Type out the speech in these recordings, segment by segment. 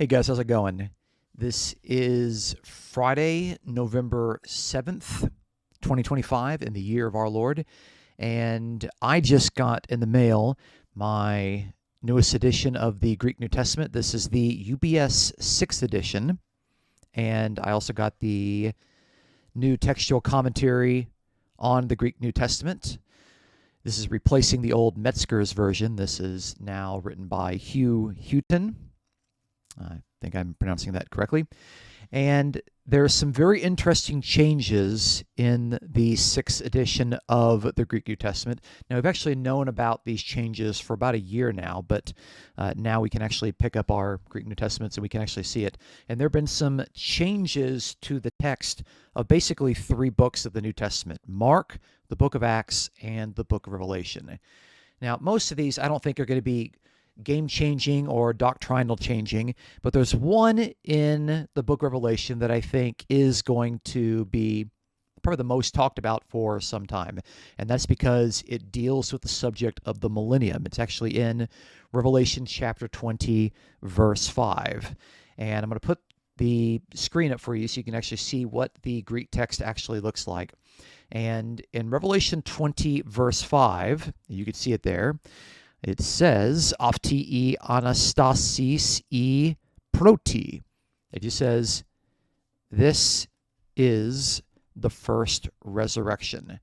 Hey guys, how's it going? This is Friday, November 7th, 2025, in the year of our Lord. And I just got in the mail my newest edition of the Greek New Testament. This is the UBS 6th edition. And I also got the new textual commentary on the Greek New Testament. This is replacing the old Metzger's version. This is now written by Hugh Houghton. I think I'm pronouncing that correctly. And there are some very interesting changes in the 6th edition of the Greek New Testament. Now, we've actually known about these changes for about a year now, but now we can actually pick up our Greek New Testaments and we can actually see it. And there have been some changes to the text of basically 3 books of the New Testament: Mark, the book of Acts, and the book of Revelation. Now, most of these I don't think are going to be game-changing or doctrinal changing, but there's one in the book of Revelation that I think is going to be probably the most talked about for some time, and that's because it deals with the subject of the millennium. It's actually in Revelation chapter 20, verse 5, and I'm going to put the screen up for you so you can actually see what the Greek text actually looks like. And in Revelation 20, verse 5, you can see it there. It says, "Avti anastasis e proti." It just says, this is the first resurrection.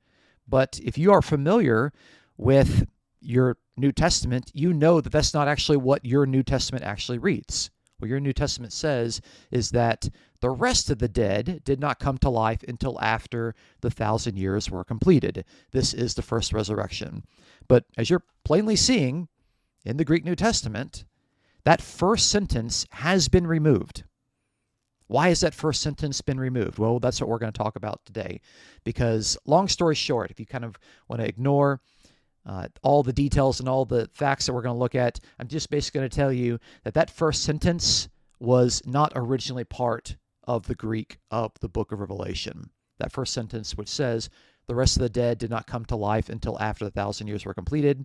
But if you are familiar with your New Testament, you know that that's not actually what your New Testament actually reads. What your New Testament says is that the rest of the dead did not come to life until after the 1,000 years were completed. This is the first resurrection. But as you're plainly seeing in the Greek New Testament, that first sentence has been removed. Why has that first sentence been removed? Well, that's what we're going to talk about today. Because long story short, if you kind of want to ignore all the details and all the facts that we're going to look at, I'm just basically going to tell you that that first sentence was not originally part of the Greek of the book of Revelation. That first sentence, which says, "The rest of the dead did not come to life until after the 1,000 years were completed,"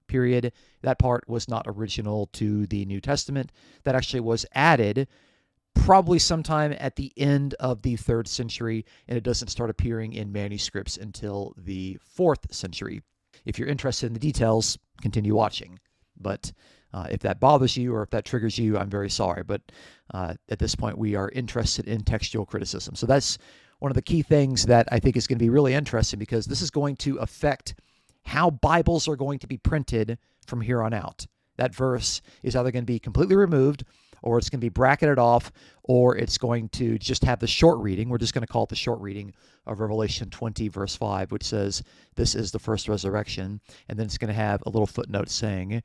period. That part was not original to the New Testament. That actually was added probably sometime at the end of the 3rd century, and it doesn't start appearing in manuscripts until the 4th century. If you're interested in the details, continue watching. But if that bothers you or if that triggers you, I'm very sorry. But at this point, we are interested in textual criticism. So that's one of the key things that I think is going to be really interesting, because this is going to affect how Bibles are going to be printed from here on out. That verse is either going to be completely removed, or it's going to be bracketed off, or it's going to just have the short reading. We're just going to call it the short reading of Revelation 20, verse 5, which says, "This is the first resurrection." And then it's going to have a little footnote saying,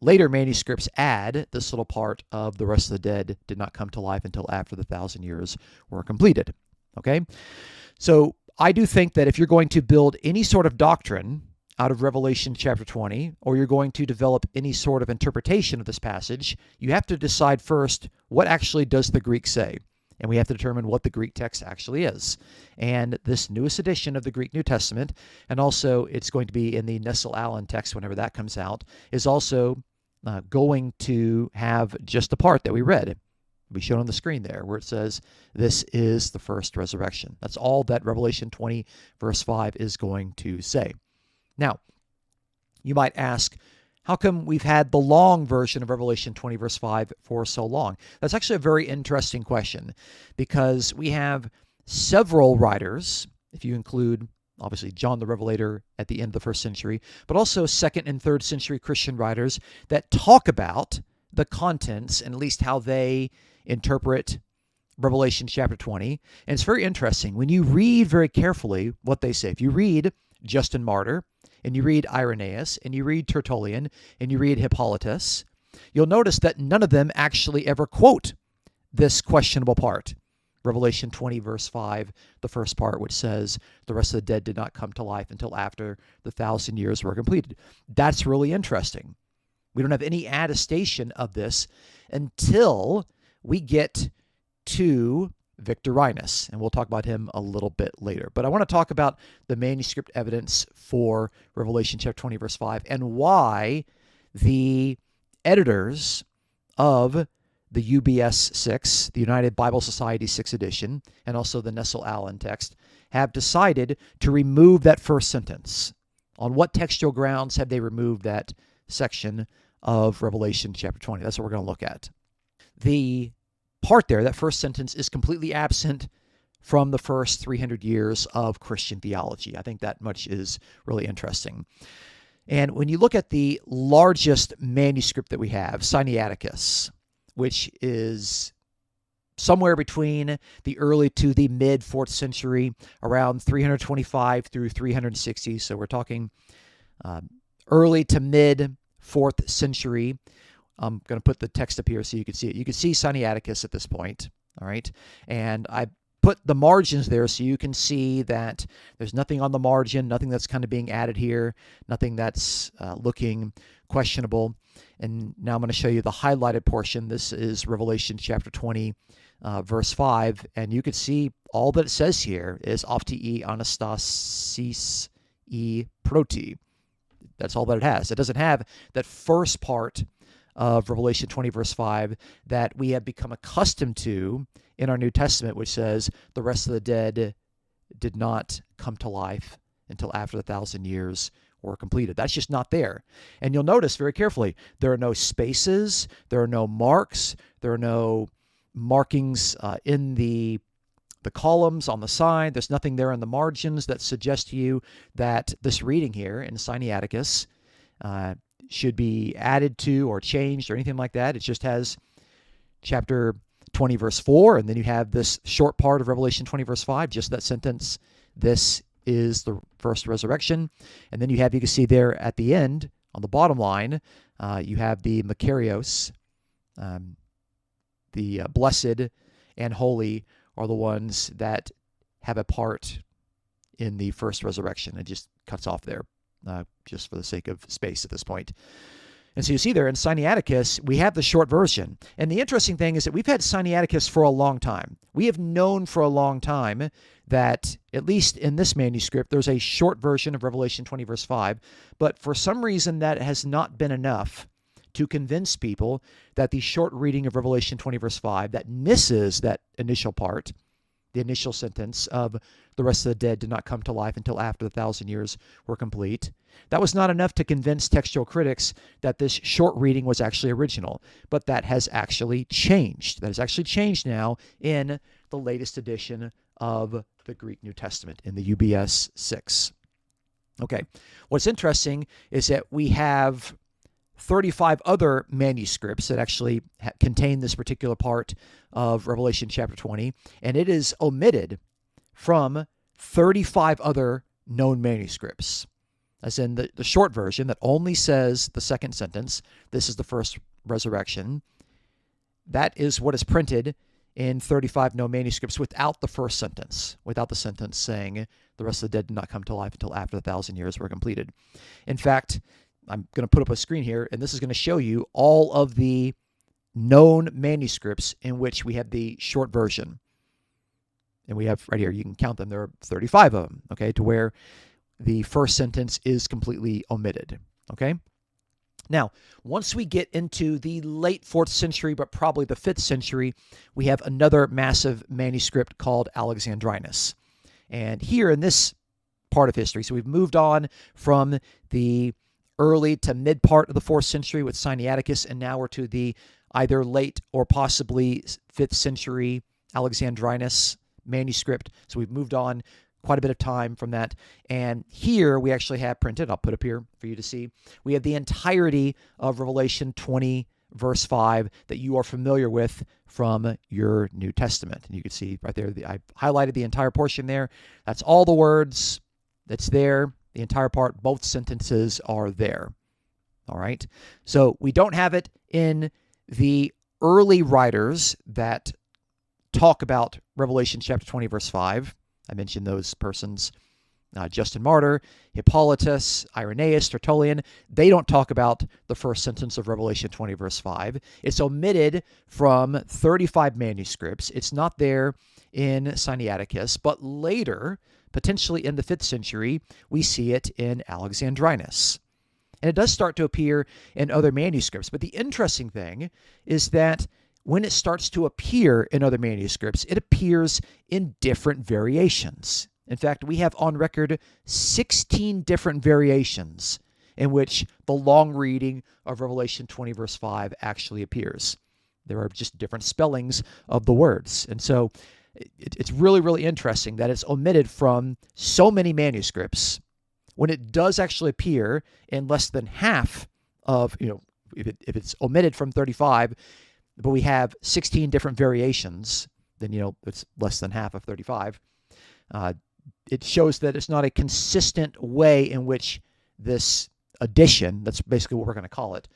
later manuscripts add this little part of "the rest of the dead did not come to life until after the 1,000 years were completed." Okay? So I do think that if you're going to build any sort of doctrine out of Revelation chapter 20, or you're going to develop any sort of interpretation of this passage, you have to decide first, what actually does the Greek say? And we have to determine what the Greek text actually is. And this newest edition of the Greek New Testament, and also it's going to be in the Nestle-Aland text whenever that comes out, is also going to have just the part that we read. It'll be shown on the screen there, where it says, "This is the first resurrection." That's all that Revelation 20, verse 5 is going to say. Now, you might ask, how come we've had the long version of Revelation 20, verse 5 for so long? That's actually a very interesting question, because we have several writers, if you include, obviously, John the Revelator at the end of the 1st century, but also 2nd and 3rd century Christian writers that talk about the contents, and at least how they interpret Revelation chapter 20. And it's very interesting. When you read very carefully what they say, if you read Justin Martyr, and you read Irenaeus, and you read Tertullian, and you read Hippolytus, you'll notice that none of them actually ever quote this questionable part. Revelation 20, verse 5, the first part, which says, "The rest of the dead did not come to life until after the 1,000 years were completed." That's really interesting. We don't have any attestation of this until we get to Victorinus, and we'll talk about him a little bit later. But I want to talk about the manuscript evidence for Revelation chapter 20, verse 5, and why the editors of the UBS 6, the United Bible Society 6th edition, and also the Nestle-Aland text, have decided to remove that first sentence. On what textual grounds have they removed that section of Revelation chapter 20? That's what we're going to look at. The part there, that first sentence, is completely absent from the first 300 years of Christian theology. I think that much is really interesting. And when you look at the largest manuscript that we have, Sinaiticus, which is somewhere between the early to the mid 4th century, around 325 through 360. So we're talking early to mid 4th century. I'm going to put the text up here so you can see it. You can see Sinaiticus at this point, all right? And I put the margins there so you can see that there's nothing on the margin, nothing that's kind of being added here, nothing that's looking questionable. And now I'm going to show you the highlighted portion. This is Revelation chapter 20, verse 5. And you can see all that it says here is Opti anastasis e proti. That's all that it has. It doesn't have that first part of Revelation 20, verse 5, that we have become accustomed to in our New Testament, which says the rest of the dead did not come to life until after the 1,000 years were completed. That's just not there. And you'll notice very carefully, there are no spaces, there are no marks, there are no markings in the columns on the side. There's nothing there in the margins that suggests to you that this reading here in Sinaiticus should be added to or changed or anything like that. It just has chapter 20, verse 4, and then you have this short part of Revelation 20, verse 5, just that sentence, this is the first resurrection. And then you can see there at the end, on the bottom line, you have the Makarios, the blessed and holy are the ones that have a part in the first resurrection. It just cuts off there. Just for the sake of space at this point. And so you see there in Sinaiticus, we have the short version. And the interesting thing is that we've had Sinaiticus for a long time. We have known for a long time that, at least in this manuscript, there's a short version of Revelation 20, verse 5. But for some reason, that has not been enough to convince people that the short reading of Revelation 20, verse 5, that misses that initial part, the initial sentence of the rest of the dead did not come to life until after the 1,000 years were complete. That was not enough to convince textual critics that this short reading was actually original, but that has actually changed. That has actually changed now in the latest edition of the Greek New Testament, in the UBS 6. Okay, what's interesting is that we have 35 other manuscripts that actually contain this particular part of Revelation chapter 20, and it is omitted from 35 other known manuscripts. As in the short version that only says the second sentence, this is the first resurrection. That is what is printed in 35 known manuscripts without the first sentence, without the sentence saying the rest of the dead did not come to life until after the 1,000 years were completed. In fact, I'm going to put up a screen here, and this is going to show you all of the known manuscripts in which we have the short version. And we have right here, you can count them, there are 35 of them, okay, to where the first sentence is completely omitted, okay? Now, once we get into the late 4th century, but probably the 5th century, we have another massive manuscript called Alexandrinus. And here in this part of history, so we've moved on from the early to mid part of the 4th century with Sinaiticus, and now we're to the either late or possibly 5th century Alexandrinus manuscript. So we've moved on quite a bit of time from that. And here we actually have printed, I'll put up here for you to see, we have the entirety of Revelation 20, verse 5 that you are familiar with from your New Testament. And you can see right there, I highlighted the entire portion there. That's all the words that's there. The entire part, both sentences are there. All right. So we don't have it in the early writers that talk about Revelation chapter 20, verse 5. I mentioned those persons, Justin Martyr, Hippolytus, Irenaeus, Tertullian. They don't talk about the first sentence of Revelation 20, verse 5. It's omitted from 35 manuscripts. It's not there in Sinaiticus, but later, potentially in the 5th century, we see it in Alexandrinus. And it does start to appear in other manuscripts. But the interesting thing is that when it starts to appear in other manuscripts, it appears in different variations. In fact, we have on record 16 different variations in which the long reading of Revelation 20, verse 5 actually appears. There are just different spellings of the words. And so it's really, really interesting that it's omitted from so many manuscripts when it does actually appear in less than half of, if it's omitted from 35, but we have 16 different variations, then, it's less than half of 35. It shows that it's not a consistent way in which this addition, that's basically what we're going to call it,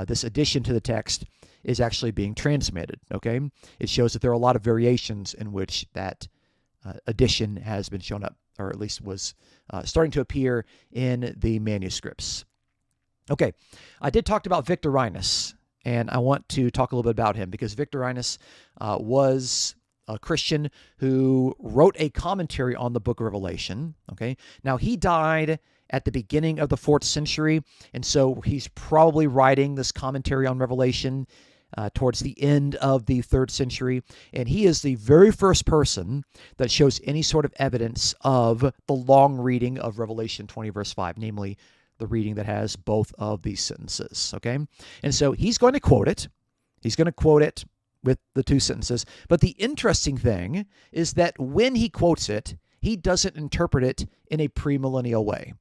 this addition to the text is actually being transmitted, okay? It shows that there are a lot of variations in which that addition has been shown up, or at least was starting to appear in the manuscripts. Okay, I did talk about Victorinus, and I want to talk a little bit about him because Victorinus was a Christian who wrote a commentary on the book of Revelation, okay? Now, he died at the beginning of the 4th century, and so he's probably writing this commentary on Revelation towards the end of the 3rd century, and he is the very first person that shows any sort of evidence of the long reading of Revelation 20, verse 5, namely the reading that has both of these sentences, okay? And so he's going to quote it. He's going to quote it with the two sentences, but the interesting thing is that when he quotes it, he doesn't interpret it in a premillennial way.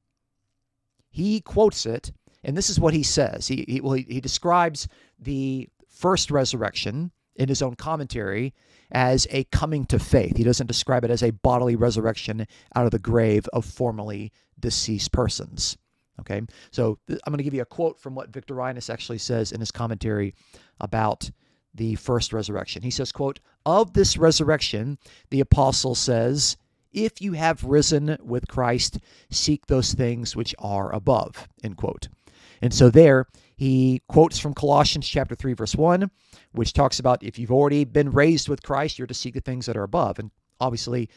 He quotes it, and this is what he says. He describes the first resurrection in his own commentary as a coming to faith. He doesn't describe it as a bodily resurrection out of the grave of formerly deceased persons. Okay, so I'm going to give you a quote from what Victorinus actually says in his commentary about the first resurrection. He says, quote, "Of this resurrection, the apostle says, if you have risen with Christ, seek those things which are above," end quote. And so there, he quotes from Colossians chapter 3, verse 1, which talks about if you've already been raised with Christ, you're to seek the things that are above. And obviously,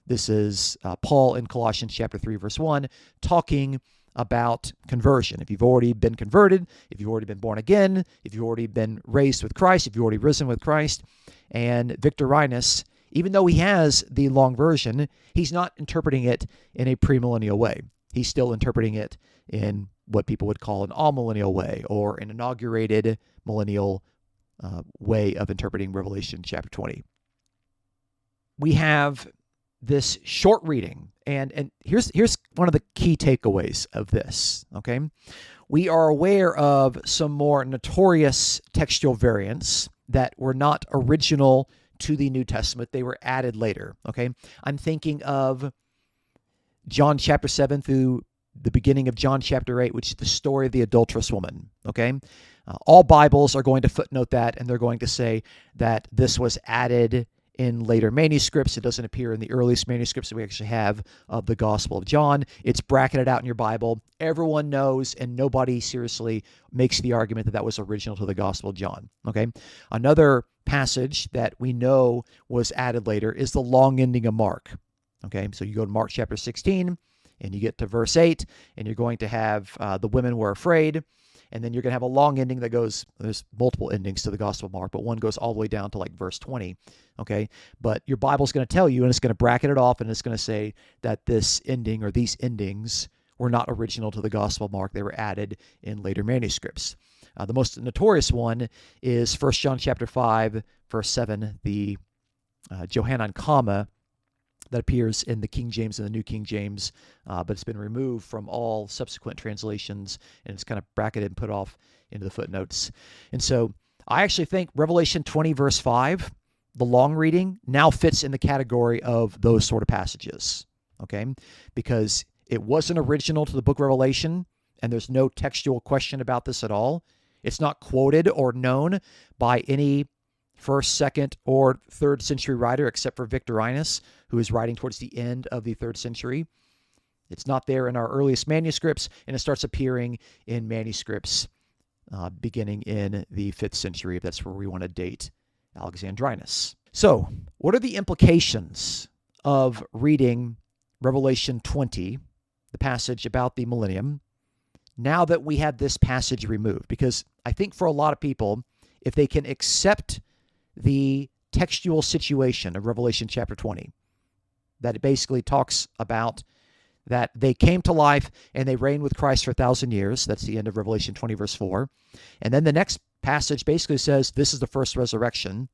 this is Paul in Colossians chapter 3, verse 1, talking about conversion. If you've already been converted, if you've already been born again, if you've already been raised with Christ, if you've already risen with Christ. And Victorinus, even though he has the long version, he's not interpreting it in a premillennial way. He's still interpreting it in what people would call an amillennial way, or an inaugurated millennial way of interpreting Revelation chapter 20. We have this short reading, and here's one of the key takeaways of this, okay? We are aware of some more notorious textual variants that were not original to the New Testament. They were added later, okay? I'm thinking of John chapter 7 through the beginning of John chapter 8, which is the story of the adulterous woman, okay? All Bibles are going to footnote that, and they're going to say that this was added in later manuscripts. It doesn't appear in the earliest manuscripts that we actually have of the Gospel of John. It's bracketed out in your Bible. Everyone knows, and nobody seriously makes the argument that that was original to the Gospel of John, okay? Another passage that we know was added later is the long ending of Mark, okay? So you go to Mark chapter 16, and you get to verse 8, and you're going to have the women were afraid, and then you're going to have a long ending that goes, there's multiple endings to the Gospel of Mark, but one goes all the way down to like verse 20, okay? But your Bible's going to tell you, and it's going to bracket it off, and it's going to say that this ending or these endings were not original to the Gospel of Mark. They were added in later manuscripts. The most notorious one is 1 John chapter 5, verse 7, the Johannine comma that appears in the King James and the New King James, but it's been removed from all subsequent translations, and it's kind of bracketed and put off into the footnotes. And so I actually think Revelation 20, verse 5, the long reading, now fits in the category of those sort of passages, okay? Because it wasn't original to the book of Revelation, and there's no textual question about this at all. It's not quoted or known by any 1st, 2nd, or 3rd century writer except for Victorinus, who is writing towards the end of the 3rd century. It's not there in our earliest manuscripts, and it starts appearing in manuscripts beginning in the 5th century, if that's where we want to date Alexandrinus. So, what are the implications of reading Revelation 20, the passage about the millennium, now that we have this passage removed? Because I think for a lot of people, if they can accept the textual situation of Revelation chapter 20. That it basically talks about that they came to life and they reigned with Christ for 1,000 years. That's the end of Revelation 20, verse 4. And then the next passage basically says this is the first resurrection.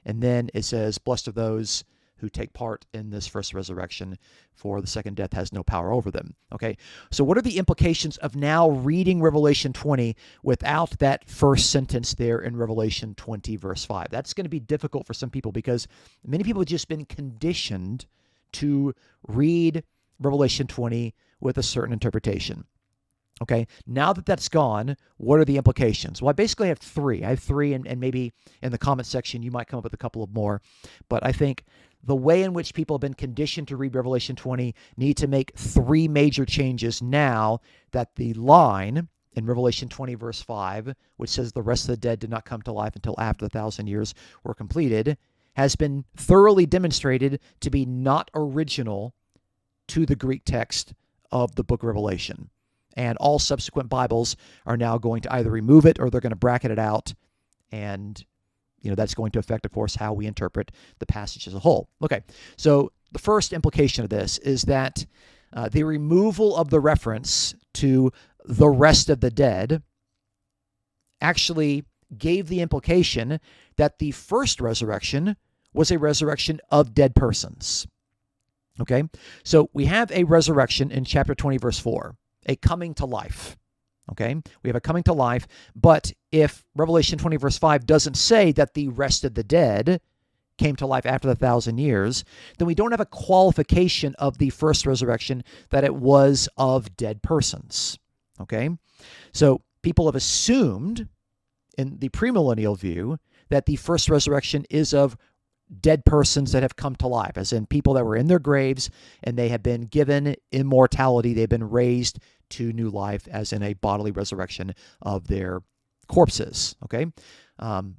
And then it says, blessed are those who take part in this first resurrection, for the second death has no power over them. Okay, so what are the implications of now reading Revelation 20 without that first sentence there in Revelation 20, verse 5? That's going to be difficult for some people because many people have just been conditioned to read Revelation 20 with a certain interpretation. Okay, now that that's gone, what are the implications? Well, I basically have three. I have three, and maybe in the comment section you might come up with a couple of more. But I think the way in which people have been conditioned to read Revelation 20 need to make three major changes now that the line in Revelation 20, verse 5, which says the rest of the dead did not come to life until after the 1,000 years were completed, has been thoroughly demonstrated to be not original to the Greek text of the book of Revelation. And all subsequent Bibles are now going to either remove it or they're going to bracket it out. And, that's going to affect, of course, how we interpret the passage as a whole. Okay, so the first implication of this is that the removal of the reference to the rest of the dead actually gave the implication that the first resurrection was a resurrection of dead persons. Okay, so we have a resurrection in chapter 20, verse 4. A coming to life. Okay, we have a coming to life, but if Revelation 20, verse 5 doesn't say that the rest of the dead came to life after the 1,000 years, then we don't have a qualification of the first resurrection that it was of dead persons. Okay, so people have assumed in the premillennial view that the first resurrection is of dead persons that have come to life, as in people that were in their graves and they have been given immortality. They've been raised to new life, as in a bodily resurrection of their corpses. Okay,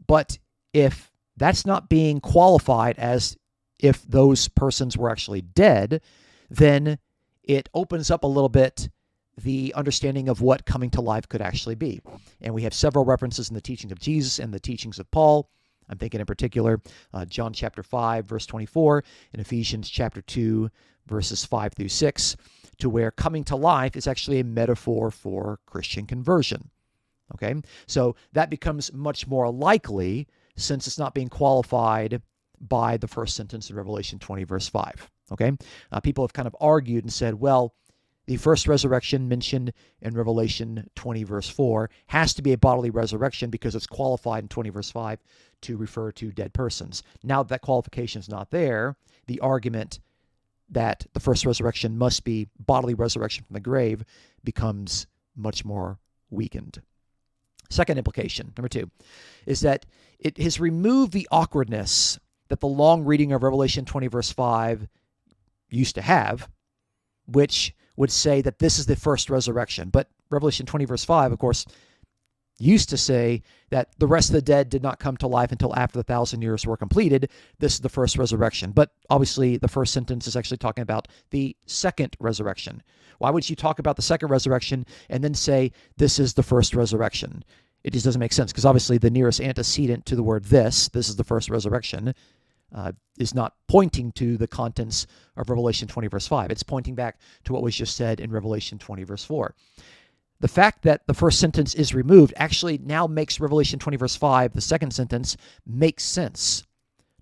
but if that's not being qualified as if those persons were actually dead, then it opens up a little bit the understanding of what coming to life could actually be. And we have several references in the teachings of Jesus and the teachings of Paul. I'm thinking in particular, John chapter 5, verse 24, and Ephesians chapter 2, verses 5 through 6, to where coming to life is actually a metaphor for Christian conversion. Okay, so that becomes much more likely since it's not being qualified by the first sentence in Revelation 20, verse 5. Okay, people have kind of argued and said, well, the first resurrection mentioned in Revelation 20, verse 4 has to be a bodily resurrection because it's qualified in 20, verse 5 to refer to dead persons. Now that qualification is not there, the argument that the first resurrection must be bodily resurrection from the grave becomes much more weakened. Second implication, number 2, is that it has removed the awkwardness that the long reading of Revelation 20, verse 5 used to have, which would say that this is the first resurrection. But Revelation 20, verse 5, of course, used to say that the rest of the dead did not come to life until after the 1,000 years were completed. This is the first resurrection. But obviously, the first sentence is actually talking about the second resurrection. Why would you talk about the second resurrection and then say this is the first resurrection? It just doesn't make sense, because obviously the nearest antecedent to the word this is the first resurrection, is not pointing to the contents of Revelation 20, verse 5. It's pointing back to what was just said in Revelation 20, verse 4. The fact that the first sentence is removed actually now makes Revelation 20, verse 5, the second sentence, make sense.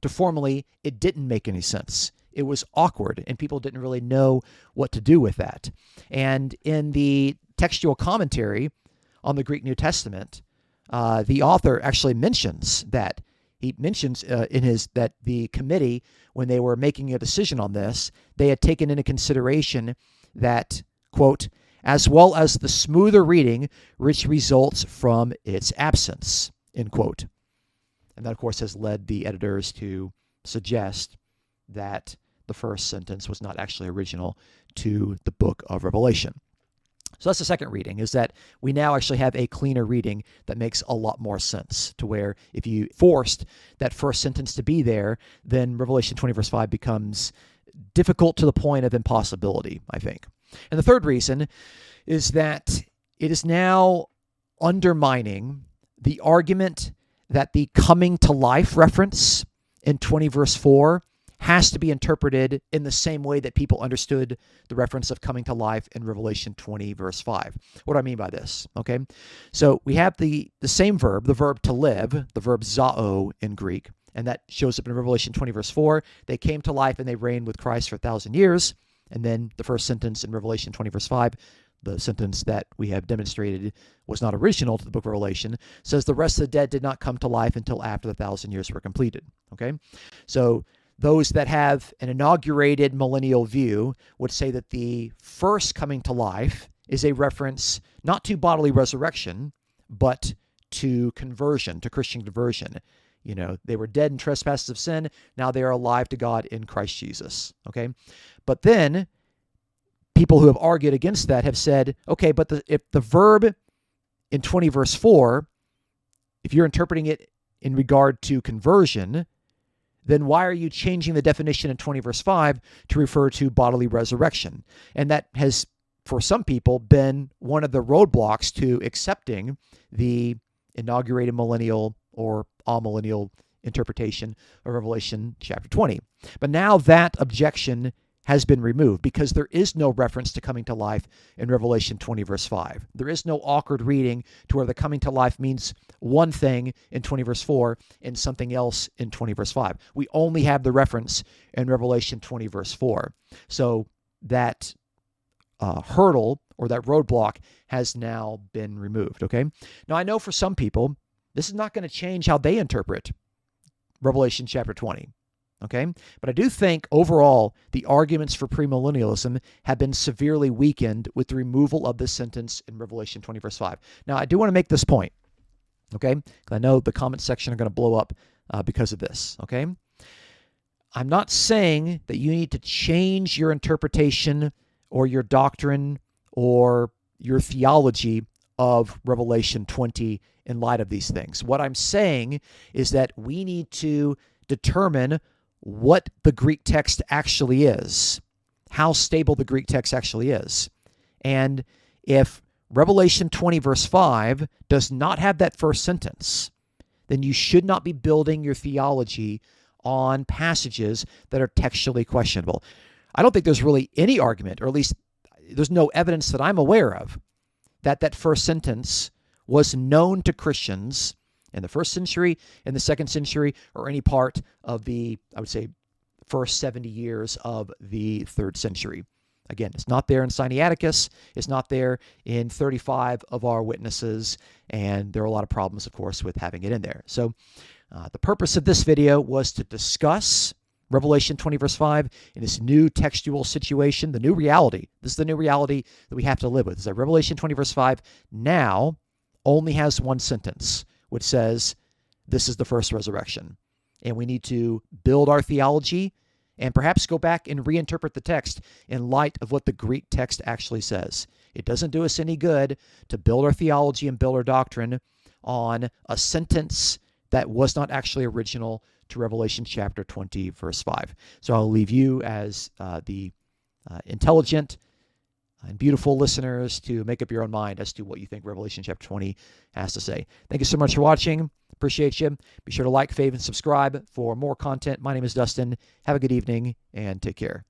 To formerly, it didn't make any sense. It was awkward, and people didn't really know what to do with that. And in the textual commentary on the Greek New Testament, the author actually mentions that. He mentions that the committee, when they were making a decision on this, they had taken into consideration that, quote, as well as the smoother reading which results from its absence, end quote. And that, of course, has led the editors to suggest that the first sentence was not actually original to the book of Revelation. So that's the second reading, is that we now actually have a cleaner reading that makes a lot more sense, to where if you forced that first sentence to be there, then Revelation 20, verse 5 becomes difficult to the point of impossibility, I think. And the third reason is that it is now undermining the argument that the coming to life reference in 20 verse 4 has to be interpreted in the same way that people understood the reference of coming to life in Revelation 20 verse 5. What do I mean by this? Okay, so we have the same verb, the verb to live, the verb zao in Greek, and that shows up in Revelation 20 verse 4. They came to life and they reigned with Christ for 1,000 years. And then the first sentence in Revelation 20 verse 5, the sentence that we have demonstrated was not original to the book of Revelation, says the rest of the dead did not come to life until after the 1,000 years were completed. Okay, so those that have an inaugurated millennial view would say that the first coming to life is a reference not to bodily resurrection, but to conversion, to Christian conversion. You know, they were dead in trespasses of sin. Now they are alive to God in Christ Jesus. Okay, but then people who have argued against that have said, okay, but if the verb in 20 verse 4, if you're interpreting it in regard to conversion, then why are you changing the definition in 20 verse 5 to refer to bodily resurrection? And that has, for some people, been one of the roadblocks to accepting the inaugurated millennial or amillennial interpretation of Revelation chapter 20. But now that objection has been removed because there is no reference to coming to life in Revelation 20 verse 5. There is no awkward reading to where the coming to life means one thing in 20 verse 4 and something else in 20 verse 5. We only have the reference in Revelation 20 verse 4. So that hurdle or that roadblock has now been removed, okay? Now, I know for some people, this is not going to change how they interpret Revelation chapter 20. Okay, but I do think overall the arguments for premillennialism have been severely weakened with the removal of this sentence in Revelation 20 verse 5. Now, I do want to make this point, okay, because I know the comment section are going to blow up because of this, okay? I'm not saying that you need to change your interpretation or your doctrine or your theology of Revelation 20 in light of these things. What I'm saying is that we need to determine what the Greek text actually is, how stable the Greek text actually is. And if Revelation 20 verse 5 does not have that first sentence, then you should not be building your theology on passages that are textually questionable. I don't think there's really any argument, or at least there's no evidence that I'm aware of, that that first sentence was known to Christians in the first century, in the second century, or any part of the, I would say, first 70 years of the third century. Again, it's not there in Sinaiticus. It's not there in 35 of our witnesses, and there are a lot of problems, of course, with having it in there. So the purpose of this video was to discuss Revelation 20 verse 5 in this new textual situation, the new reality. This is the new reality that we have to live with. Is that Revelation 20 verse 5 now only has one sentence, which says, this is the first resurrection. And we need to build our theology and perhaps go back and reinterpret the text in light of what the Greek text actually says. It doesn't do us any good to build our theology and build our doctrine on a sentence that was not actually original to Revelation chapter 20, verse 5. So I'll leave you as the intelligent and beautiful listeners to make up your own mind as to what you think Revelation chapter 20 has to say. Thank you so much for watching. Appreciate you. Be sure to like, fave, and subscribe for more content. My name is Dustin. Have a good evening and take care.